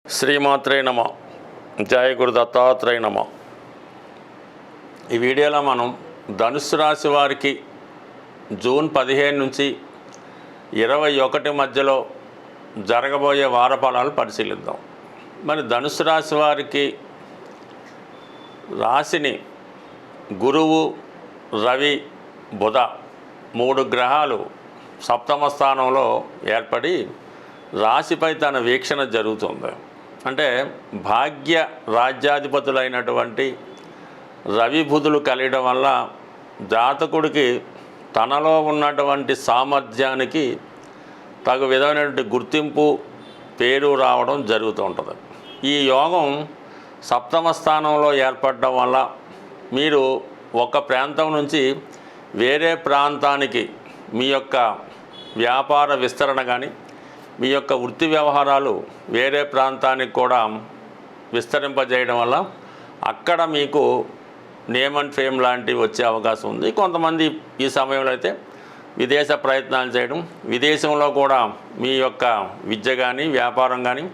శ్రీమాత్రే నమ. జయ గురు దత్తాత్రేయ నమ. ఈ వీడియోలో మనం ధనుస్సు రాశి వారికి జూన్ 15 నుంచి 21 మధ్యలో జరగబోయే వార ఫలాలు పరిశీలిద్దాం. మరి ధనుస్సు రాశి వారికి రాశిని గురువు, రవి, బుధ 3 గ్రహాలు సప్తమ స్థానంలో ఏర్పడి రాశిపై తన వీక్షణ జరుగుతుంది. అంటే భాగ్య రాజ్యాధిపతులైనటువంటి రవి బుధులు కలియడం వల్ల జాతకుడికి తనలో ఉన్నటువంటి సామర్థ్యానికి తగు విధమైనటువంటి గుర్తింపు, పేరు రావడం జరుగుతూ ఉంటుంది. ఈ యోగం సప్తమ స్థానంలో ఏర్పడడం వల్ల మీరు ఒక ప్రాంతం నుంచి వేరే ప్రాంతానికి మీ యొక్క వ్యాపార విస్తరణ కానీ, మీ యొక్క వృత్తి వ్యవహారాలు వేరే ప్రాంతానికి కూడా విస్తరింపజేయడం వల్ల అక్కడ మీకు నేమ్ అండ్ ఫేమ్ లాంటివి వచ్చే అవకాశం ఉంది. కొంతమంది ఈ సమయంలో అయితే విదేశ ప్రయత్నాలు చేయడం, విదేశంలో కూడా మీ యొక్క విద్య కానీ, వ్యాపారం కానీ,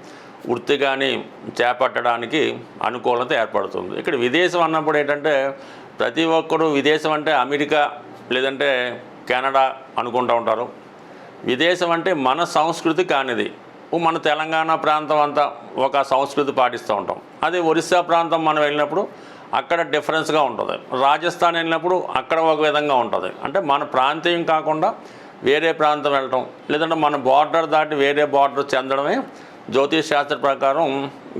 వృత్తి కానీ చేపట్టడానికి అనుకూలత ఏర్పడుతుంది. ఇక్కడ విదేశం అన్నప్పుడు ఏంటంటే ప్రతి ఒక్కరూ విదేశం అంటే అమెరికా లేదంటే కెనడా అనుకుంటూ ఉంటారు. విదేశం అంటే మన సంస్కృతి కానిది. మన తెలంగాణ ప్రాంతం అంతా ఒక సంస్కృతి పాటిస్తూ ఉంటాం. అదే ఒరిస్సా ప్రాంతం మనం వెళ్ళినప్పుడు అక్కడ డిఫరెన్స్గా ఉంటుంది. రాజస్థాన్ వెళ్ళినప్పుడు అక్కడ ఒక విధంగా ఉంటుంది. అంటే మన ప్రాంతీయం కాకుండా వేరే ప్రాంతం వెళ్ళటం, లేదంటే మన బార్డర్ దాటి వేరే బార్డర్ చెందడమే జ్యోతిష్ శాస్త్ర ప్రకారం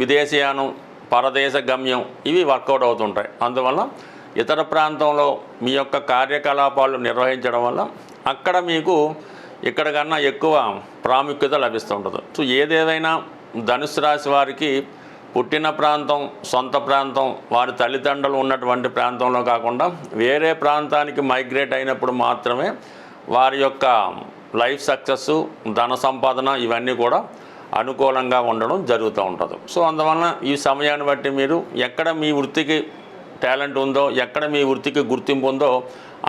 విదేశీయానం, పరదేశ గమ్యం ఇవి వర్కౌట్ అవుతుంటాయి. అందువల్ల ఇతర ప్రాంతంలో మీ యొక్క కార్యకలాపాలు నిర్వహించడం వల్ల అక్కడ మీకు ఇక్కడ కన్నా ఎక్కువ ప్రాముఖ్యత లభిస్తూ ఉంటుంది. సో ఏదేదైనా ధనుస్సు రాశి వారికి పుట్టిన ప్రాంతం, సొంత ప్రాంతం, వారి తల్లిదండ్రులు ఉన్నటువంటి ప్రాంతంలో కాకుండా వేరే ప్రాంతానికి మైగ్రేట్ అయినప్పుడు మాత్రమే వారి యొక్క లైఫ్ సక్సెస్, ధన సంపాదన ఇవన్నీ కూడా అనుకూలంగా ఉండడం జరుగుతూ ఉంటుంది. సో అందువలన ఈ సమయాన్ని బట్టి మీరు ఎక్కడ మీ వృత్తికి టాలెంట్ ఉందో, ఎక్కడ మీ వృత్తికి గుర్తింపు ఉందో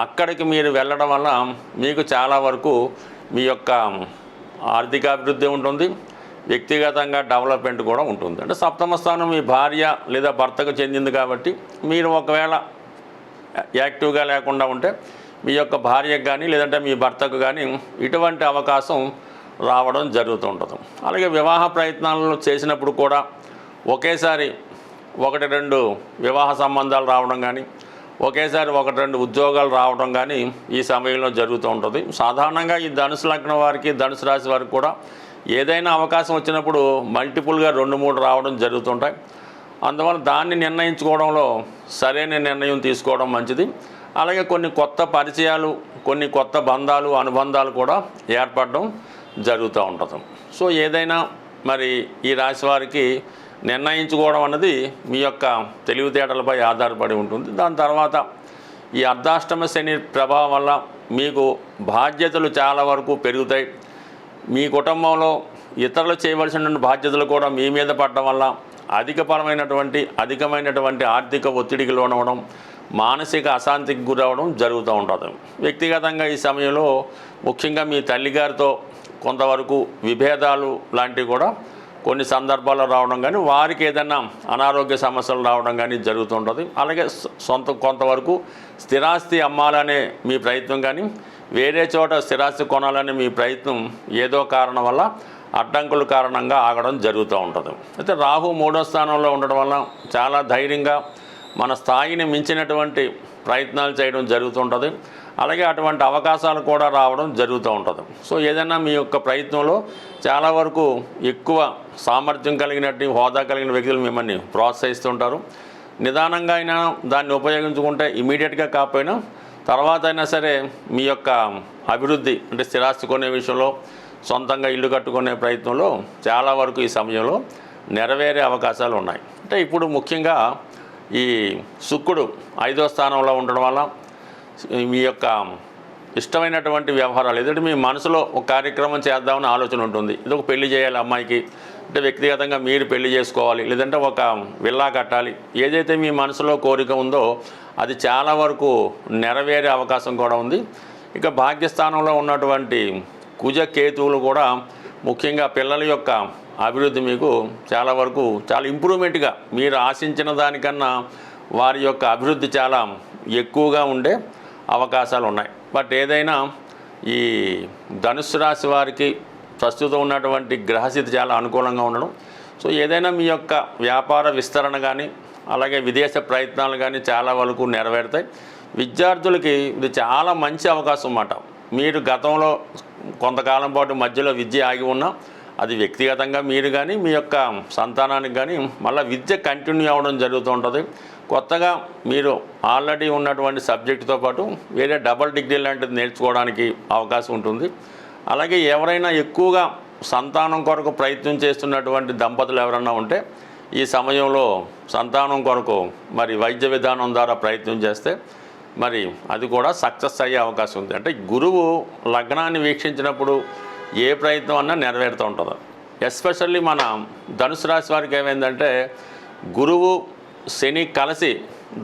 అక్కడికి మీరు వెళ్ళడం వల్ల మీకు చాలా వరకు మీ యొక్క ఆర్థికాభివృద్ధి ఉంటుంది, వ్యక్తిగతంగా డెవలప్మెంట్ కూడా ఉంటుంది. అంటే సప్తమ స్థానం మీ భార్య లేదా భర్తకు చెందింది కాబట్టి మీరు ఒకవేళ యాక్టివ్గా లేకుండా ఉంటే మీ యొక్క భార్యకు కానీ లేదంటే మీ భర్తకు కానీ ఇటువంటి అవకాశం రావడం జరుగుతూ ఉంటుంది. అలాగే వివాహ ప్రయత్నాలను చేసినప్పుడు కూడా ఒకేసారి 1-2 వివాహ సంబంధాలు రావడం కానీ, ఒకేసారి 1-2 ఉద్యోగాలు రావడం కానీ ఈ సమయంలో జరుగుతూ ఉంటుంది. సాధారణంగా ఈ ధనుసు లగ్నం వారికి, ధనుసు రాశి వారికి కూడా ఏదైనా అవకాశం వచ్చినప్పుడు మల్టిపుల్గా 2-3 రావడం జరుగుతుంటాయి. అందువల్ల దాన్ని నిర్ణయించుకోవడంలో సరైన నిర్ణయం తీసుకోవడం మంచిది. అలాగే కొన్ని కొత్త పరిచయాలు, కొన్ని కొత్త బంధాలు, అనుబంధాలు కూడా ఏర్పడడం జరుగుతూ ఉంటుంది. సో ఏదైనా మరి ఈ రాశి వారికి నిర్ణయించుకోవడం అన్నది మీ యొక్క తెలివితేటలపై ఆధారపడి ఉంటుంది. దాని తర్వాత ఈ అర్ధాష్టమ శని ప్రభావం వల్ల మీకు బాధ్యతలు చాలా వరకు పెరుగుతాయి. మీ కుటుంబంలో ఇతరులు చేయవలసిన బాధ్యతలు కూడా మీ మీద పడడం వల్ల అధికమైనటువంటి ఆర్థిక ఒత్తిడికి లోనవడం, మానసిక అశాంతికి గురవడం జరుగుతూ ఉంటుంది. వ్యక్తిగతంగా ఈ సమయంలో ముఖ్యంగా మీ తల్లిగారితో కొంతవరకు విభేదాలు లాంటివి కూడా కొన్ని సందర్భాల్లో రావడం కానీ, వారికి ఏదైనా అనారోగ్య సమస్యలు రావడం కానీ జరుగుతుంటుంది. అలాగే కొంతవరకు స్థిరాస్తి అమ్మాలనే మీ ప్రయత్నం కానీ, వేరే చోట స్థిరాస్తి కొనాలనే మీ ప్రయత్నం ఏదో కారణం వల్ల అడ్డంకుల కారణంగా ఆగడం జరుగుతూ ఉంటుంది. అయితే రాహు 3వ స్థానంలో ఉండడం వల్ల చాలా ధైర్యంగా మన స్థాయిని మించినటువంటి ప్రయత్నాలు చేయడం జరుగుతుంటుంది. అలాగే అటువంటి అవకాశాలు కూడా రావడం జరుగుతూ ఉంటుంది. సో ఏదైనా మీ యొక్క ప్రయత్నంలో చాలా వరకు ఎక్కువ సామర్థ్యం కలిగినట్టు, హోదా కలిగిన వ్యక్తులు మిమ్మల్ని ప్రోత్సహిస్తుంటారు. నిదానంగా అయినా దాన్ని ఉపయోగించుకుంటే ఇమీడియట్గా కాకపోయినా తర్వాత అయినా సరే మీ యొక్క అభివృద్ధి అంటే స్థిరాస్తి కొనే విషయంలో, సొంతంగా ఇల్లు కట్టుకునే ప్రయత్నంలో చాలా వరకు ఈ సమయంలో నెరవేరే అవకాశాలు ఉన్నాయి. అంటే ఇప్పుడు ముఖ్యంగా ఈ శుక్రుడు 5వ స్థానంలో ఉండడం వల్ల మీ యొక్క ఇష్టమైనటువంటి వ్యవహారాలు ఏదంటే మీ మనసులో ఒక కార్యక్రమం చేద్దామని ఆలోచన ఉంటుంది. ఇది ఒక పెళ్లి చేయాలి అమ్మాయికి, అంటే వ్యక్తిగతంగా మీరు పెళ్లి చేసుకోవాలి, లేదంటే ఒక విల్లా కట్టాలి, ఏదైతే మీ మనసులో కోరిక ఉందో అది చాలా వరకు నెరవేరే అవకాశం కూడా ఉంది. ఇక భాగ్యస్థానంలో ఉన్నటువంటి కుజ కేతువులు కూడా ముఖ్యంగా పిల్లల యొక్క అభివృద్ధి మీకు చాలా వరకు చాలా ఇంప్రూవ్మెంట్గా మీరు ఆశించిన దానికన్నా వారి యొక్క అభివృద్ధి చాలా ఎక్కువగా ఉండే అవకాశాలు ఉన్నాయి. బట్ ఏదైనా ఈ ధనుస్సు రాశి వారికి ప్రస్తుతం ఉన్నటువంటి గ్రహస్థితి చాలా అనుకూలంగా ఉండడం, సో ఏదైనా మీ యొక్క వ్యాపార విస్తరణ కానీ అలాగే విదేశ ప్రయత్నాలు కానీ చాలా వరకు నెరవేరుతాయి. విద్యార్థులకి ఇది చాలా మంచి అవకాశం అన్నమాట. మీరు గతంలో కొంతకాలం పాటు మధ్యలో విద్య ఆగి ఉన్నా అది వ్యక్తిగతంగా మీరు కానీ మీ యొక్క సంతానానికి కానీ మళ్ళీ విద్య కంటిన్యూ అవ్వడం జరుగుతూ ఉంటుంది. కొత్తగా మీరు ఆల్రెడీ ఉన్నటువంటి సబ్జెక్టుతో పాటు వేరే డబుల్ డిగ్రీ లాంటిది నేర్చుకోవడానికి అవకాశం ఉంటుంది. అలాగే ఎవరైనా ఎక్కువగా సంతానం కొరకు ప్రయత్నం చేస్తున్నటువంటి దంపతులు ఎవరైనా ఉంటే ఈ సమయంలో సంతానం కొరకు మరి వైద్య విధానం ద్వారా ప్రయత్నం చేస్తే మరి అది కూడా సక్సెస్ అయ్యే అవకాశం ఉంది. అంటే గురువు లగ్నాన్ని వీక్షించినప్పుడు ఏ ప్రయత్నం అన్నా నెరవేరుతూ ఉంటుంది. ఎస్పెషల్లీ మన ధనుసు రాశి వారికి ఏమైందంటే గురువు శని కలిసి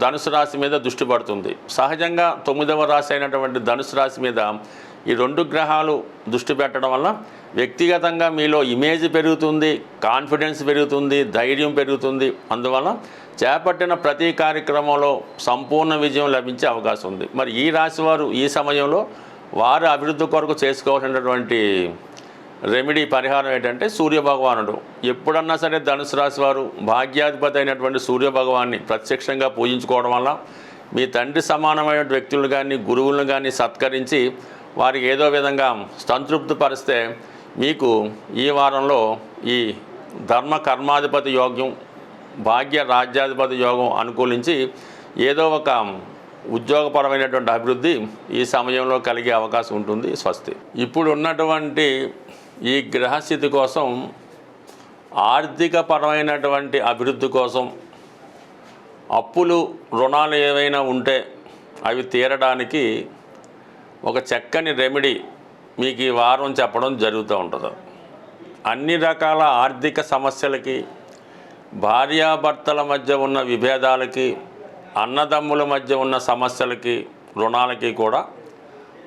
ధనుసు రాశి మీద దృష్టి పడుతుంది. సహజంగా 9వ రాశి అయినటువంటి ధనుసు రాశి మీద ఈ 2 గ్రహాలు దృష్టి పెట్టడం వల్ల వ్యక్తిగతంగా మీలో ఇమేజ్ పెరుగుతుంది, కాన్ఫిడెన్స్ పెరుగుతుంది, ధైర్యం పెరుగుతుంది. అందువల్ల చేపట్టిన ప్రతి కార్యక్రమంలో సంపూర్ణ విజయం లభించే అవకాశం ఉంది. మరి ఈ రాశి వారు ఈ సమయంలో వారి అభివృద్ధి కొరకు చేసుకోవాల్సినటువంటి రెమెడీ పరిహారం ఏంటంటే సూర్యభగవానుడు. ఎప్పుడన్నా సరే ధనుసు రాశి వారు భాగ్యాధిపతి అయినటువంటి సూర్యభగవాన్ని ప్రత్యక్షంగా పూజించుకోవడం వల్ల మీ తండ్రి సమానమైన వ్యక్తులను కానీ గురువులను కానీ సత్కరించి వారికి ఏదో విధంగా సంతృప్తి పరిస్తే మీకు ఈ వారంలో ఈ ధర్మ కర్మాధిపతి యోగ్యం భాగ్య రాజ్యాధిపతి యోగం అనుకూలించి ఏదో ఒక ఉద్యోగపరమైనటువంటి అభివృద్ధి ఈ సమయంలో కలిగే అవకాశం ఉంటుంది. స్వస్తి. ఇప్పుడు ఉన్నటువంటి ఈ గ్రహస్థితి కోసం ఆర్థికపరమైనటువంటి అభివృద్ధి కోసం అప్పులు రుణాలు ఏవైనా ఉంటే అవి తీరడానికి ఒక చక్కని రెమెడీ మీకు ఈ వారం చెప్పడం జరుగుతూ ఉంటుంది. అన్ని రకాల ఆర్థిక సమస్యలకి, భార్యాభర్తల మధ్య ఉన్న విభేదాలకి, అన్నదమ్ముల మధ్య ఉన్న సమస్యలకి, రుణాలకి కూడా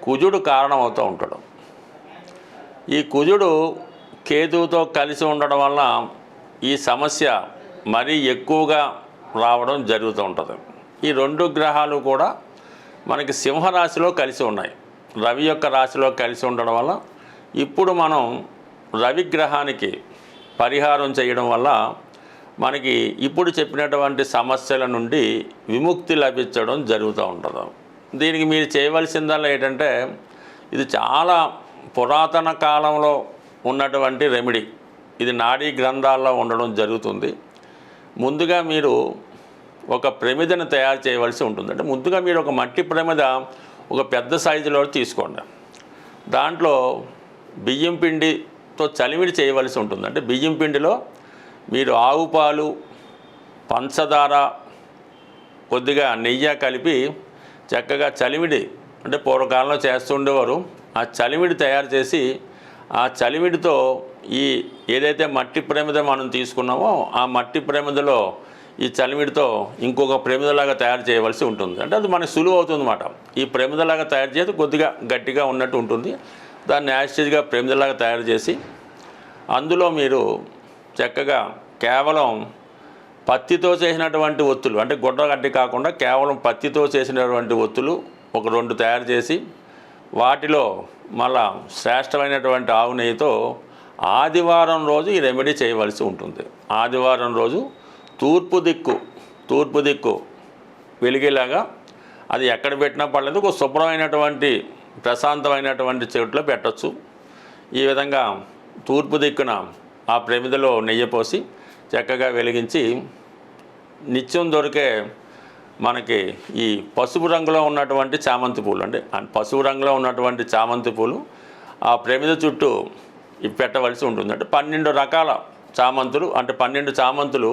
కుజుడు కారణమవుతూ ఉంటాడు. ఈ కుజుడు కేతువుతో కలిసి ఉండడం వల్ల ఈ సమస్య మరీ ఎక్కువగా రావడం జరుగుతూ ఉంటుంది. ఈ 2 గ్రహాలు కూడా మనకి సింహరాశిలో కలిసి ఉన్నాయి. రవి యొక్క రాశిలో కలిసి ఉండడం వల్ల ఇప్పుడు మనం రవి గ్రహానికి పరిహారం చేయడం వల్ల మనకి ఇప్పుడు చెప్పినటువంటి సమస్యల నుండి విముక్తి లభించడం జరుగుతూ ఉంటుంది. దీనికి మీరు చేయవలసిందల్లా ఏంటంటే ఇది చాలా పురాతన కాలంలో ఉన్నటువంటి రెమెడీ. ఇది నాడీ గ్రంథాల్లో ఉండడం జరుగుతుంది. ముందుగా మీరు ఒక ప్రమిదను తయారు చేయవలసి ఉంటుంది. అంటే ముందుగా మీరు ఒక మట్టి ప్రమిద ఒక పెద్ద సైజులో తీసుకోండి. దాంట్లో బియ్యం పిండితో చలిమిడి చేయవలసి ఉంటుంది. అంటే బియ్యం పిండిలో మీరు ఆవు పాలు, పంచదార, కొద్దిగా నెయ్యి కలిపి చక్కగా చలిమిడి, అంటే పూర్వకాలంలో చేస్తుండేవారు, ఆ చలిమిడి తయారు చేసి ఆ చలిమిడితో ఈ ఏదైతే మట్టి ప్రమిద మనం తీసుకున్నామో ఆ మట్టి ప్రమిదలో ఈ చలిమిడితో ఇంకొక ప్రమిదలాగా తయారు చేయవలసి ఉంటుంది. అంటే అది మనకు సులువు అవుతుంది అన్నమాట. ఈ ప్రమిదలాగా తయారు చేసి కొద్దిగా గట్టిగా ఉన్నట్టు ఉంటుంది. దాన్ని యాసిడ్గా ప్రమిదలాగా తయారు చేసి అందులో మీరు చక్కగా కేవలం పత్తితో చేసినటువంటి ఒత్తులు, అంటే గుడ్డ గడ్డి కాకుండా కేవలం పత్తితో చేసినటువంటి ఒత్తులు ఒక 2 తయారు చేసి వాటిలో మళ్ళా శ్రేష్టమైనటువంటి ఆవు నెయ్యితో ఆదివారం రోజు ఈ రెమెడీ చేయవలసి ఉంటుంది. ఆదివారం రోజు తూర్పు దిక్కు వెలిగేలాగా, అది ఎక్కడ పెట్టినా పర్లేదు, ఒక శుభ్రమైనటువంటి ప్రశాంతమైనటువంటి చోట్లో పెట్టచ్చు. ఈ విధంగా తూర్పు దిక్కున ఆ ప్రమిదలో నెయ్యి పోసి చక్కగా వెలిగించి నిత్యం దొరికే మనకి ఈ పసుపు రంగులో ఉన్నటువంటి చామంతి పూలు, అంటే పసుపు రంగులో ఉన్నటువంటి చామంతి పూలు ఆ ప్రమిద చుట్టూ పెట్టవలసి ఉంటుంది. అంటే 12 రకాల చామంతులు, అంటే 12 చామంతులు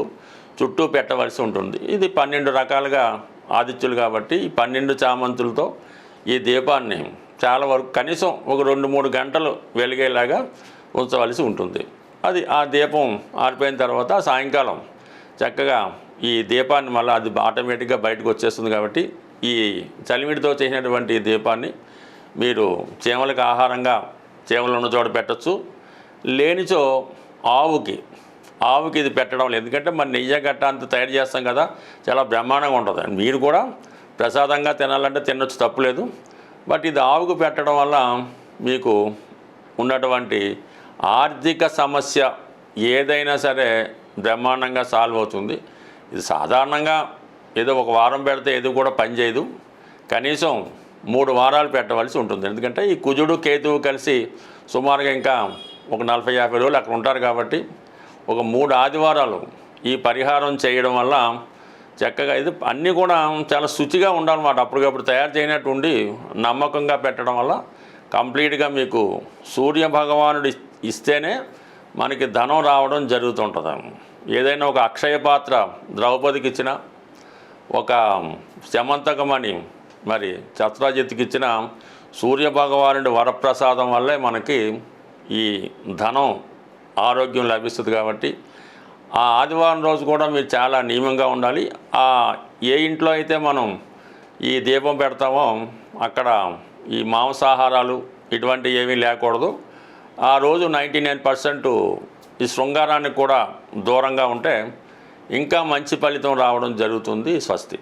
చుట్టూ పెట్టవలసి ఉంటుంది. ఇది 12 రకాలుగా ఆదిత్యులు కాబట్టి ఈ 12 చామంతులతో ఈ దీపాన్ని చాలా వరకు కనీసం ఒక 2-3 గంటలు వెలిగేలాగా ఉంచవలసి ఉంటుంది. అది ఆ దీపం ఆరిపోయిన తర్వాత సాయంకాలం చక్కగా ఈ దీపాన్ని మళ్ళీ అది ఆటోమేటిక్గా బయటకు వచ్చేస్తుంది. కాబట్టి ఈ చలిమిడితో చేసినటువంటి దీపాన్ని మీరు చీమలకు ఆహారంగా చీమలు ఉన్న చోట పెట్టచ్చు. లేనిచో ఆవుకి ఇది పెట్టడం లేదు. ఎందుకంటే మరి నెయ్యి గట్ట అంత తయారు చేస్తాం కదా, చాలా బ్రహ్మాండంగా ఉంటుంది. మీరు కూడా ప్రసాదంగా తినాలంటే తినొచ్చు, తప్పులేదు. బట్ ఇది ఆవుకు పెట్టడం వల్ల మీకు ఉన్నటువంటి ఆర్థిక సమస్య ఏదైనా సరే బ్రహ్మాండంగా సాల్వ్ అవుతుంది. ఇది సాధారణంగా ఏదో ఒక వారం పెడితే ఏది కూడా పనిచేయదు. కనీసం 3 వారాలు పెట్టవలసి ఉంటుంది. ఎందుకంటే ఈ కుజుడు కేతువు కలిసి సుమారుగా ఇంకా ఒక 40-50 రోజులు అక్కడ ఉంటారు కాబట్టి ఒక 3 ఆదివారాలు ఈ పరిహారం చేయడం వల్ల చక్కగా ఇది అన్నీ కూడా చాలా శుచిగా ఉండాలన్నమాట. అప్పటికప్పుడు తయారు చేయనట్టు ఉండి నమ్మకంగా పెట్టడం వల్ల కంప్లీట్గా మీకు సూర్య భగవానుడు ఇస్తేనే మనకి ధనం రావడం జరుగుతుంటుంది. ఏదైనా ఒక అక్షయ పాత్ర ద్రౌపదికి ఇచ్చిన, ఒక శమంతకమని మరి ఛత్రాజిత్తుకి ఇచ్చిన సూర్య భగవానుడి వరప్రసాదం వల్లే మనకి ఈ ధనం ఆరోగ్యం లభిస్తుంది. కాబట్టి ఆ ఆదివారం రోజు కూడా మీరు చాలా నియమంగా ఉండాలి. ఏ ఇంట్లో అయితే మనం ఈ దీపం పెడతామో అక్కడ ఈ మాంసాహారాలు ఇటువంటి ఏమీ లేకూడదు. ఆ రోజు 99% ఈ శృంగారానికి కూడా దూరంగా ఉంటే ఇంకా మంచి ఫలితం రావడం జరుగుతుంది. స్వస్తి.